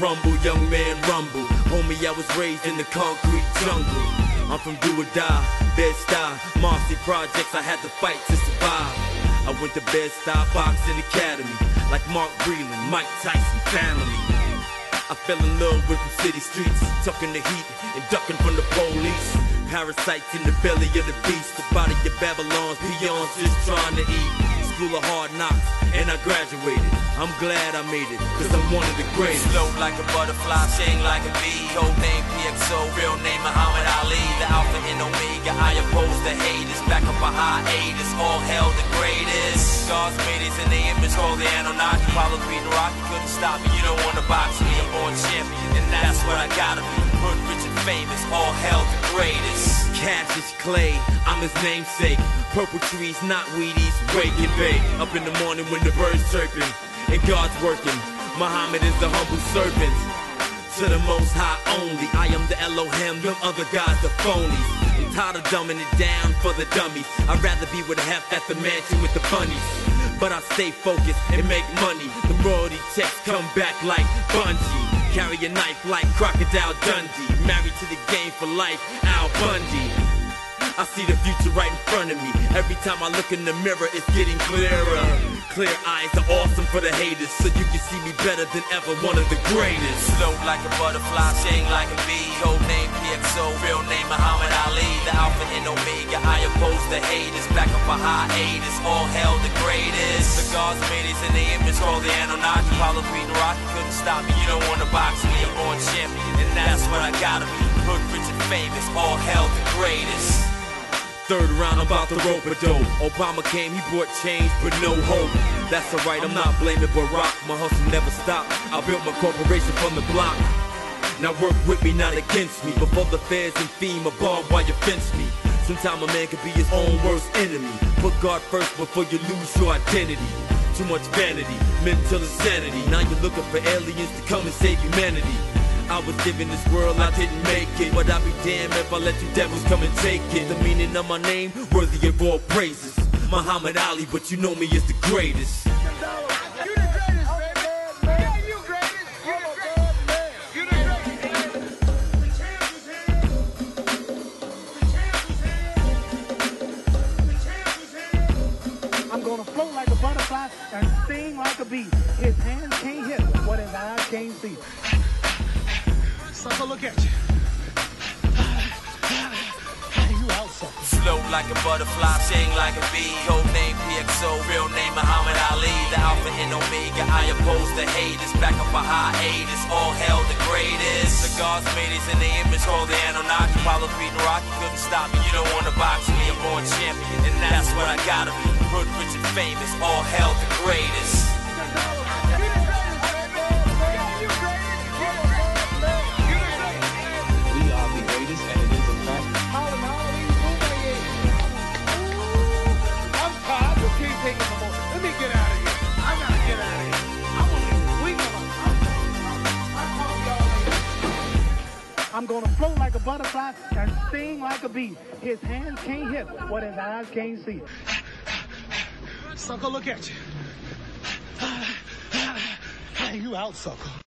rumble, young man rumble. Homie, I was raised in the concrete jungle. I'm from do or die, Bed-Stuy, Marcy Projects, I had to fight to survive. I went to Bed-Stuy Boxing Academy, like Mark Breland, Mike Tyson, family. I fell in love with the city streets, tucking the heat and ducking from the police. Parasites in the belly of the beast, the body of Babylon's peons just trying to eat. School of hard knocks, and I graduated. I'm glad I made it, cause I'm one of the greatest. Float like a butterfly, sing like a bee. Code name PXO, real name Muhammad Ali. The Alpha and Omega, I oppose the haters. Back up a hiatus, all hell the greatest. God's made it in the image, called the Anunnaki. Apollo Creed and Rocky couldn't stop me. You don't wanna box me, I'm born champion, and that's what I gotta be. Hood rich and famous, all hell the greatest. Cassius Clay, I'm his namesake. Purple trees, not Wheaties, wake and bake. Up in the morning when the birds chirping and God's working. Muhammad is the humble servant to the Most High only. I am the Elohim, them other guys are phonies. I'm tired of dumbing it down for the dummies. I'd rather be with a half at the mansion with the bunnies. But I stay focused and make money. The royalty checks come back like Bungie. Carry a knife like Crocodile Dundee. Married to the game for life, Al Bundy. I see the future right in front of me. Every time I look in the mirror, it's getting clearer. Clear eyes are awesome for the haters, so you can see me better than ever, one of the greatest. Float like a butterfly, sing like a bee. Code name PXO, real name Muhammad Ali. The Alpha and Omega, I oppose the haters. Back up a hiatus, all hell the greatest. The gods made it in the image, called the Anunnaki. Apollo Creed and Rocky couldn't stop me. You don't wanna box me, I'm born champion, and that's what I gotta be. Hood rich and famous, all hell the greatest. Third round, I'm about to rope a dope. Obama came, he brought change, but no hope. That's alright, I'm not blaming Barack. My hustle never stopped. I built my corporation from the block. Now work with me, not against me. Before the feds and FEMA bomb while you fence me. Sometimes a man can be his own worst enemy. Put God first before you lose your identity. Too much vanity, mental insanity. Now you're looking for aliens to come and save humanity. I was given this world, I didn't make it. But I'll be damned if I let you devils come and take it. The meaning of my name, worthy of all praises. Muhammad Ali, but you know me as the greatest. I'm gonna float like a butterfly and sting like a bee. His hands can't hit what his eyes can't see. Sucker, look at you. You out, sucker. Float like a butterfly, sing like a bee. Code name PXO, real name Muhammad Ali. The Alpha and Omega, I oppose the haters. Back up a hiatus, all hell the greatest. The gods made it in the image, called the Anunnaki. Apollo Creed and Rocky couldn't stop me. You don't wanna box me, I'm born champion, and that's what I gotta be. Hood rich and famous, all hell the greatest. Let me get out of here. I gotta get out of here. I want to sleep. I'm gonna float like a butterfly and sting like a bee. His hands can't hit what his eyes can't see. Sucker, look at you. You out, sucker.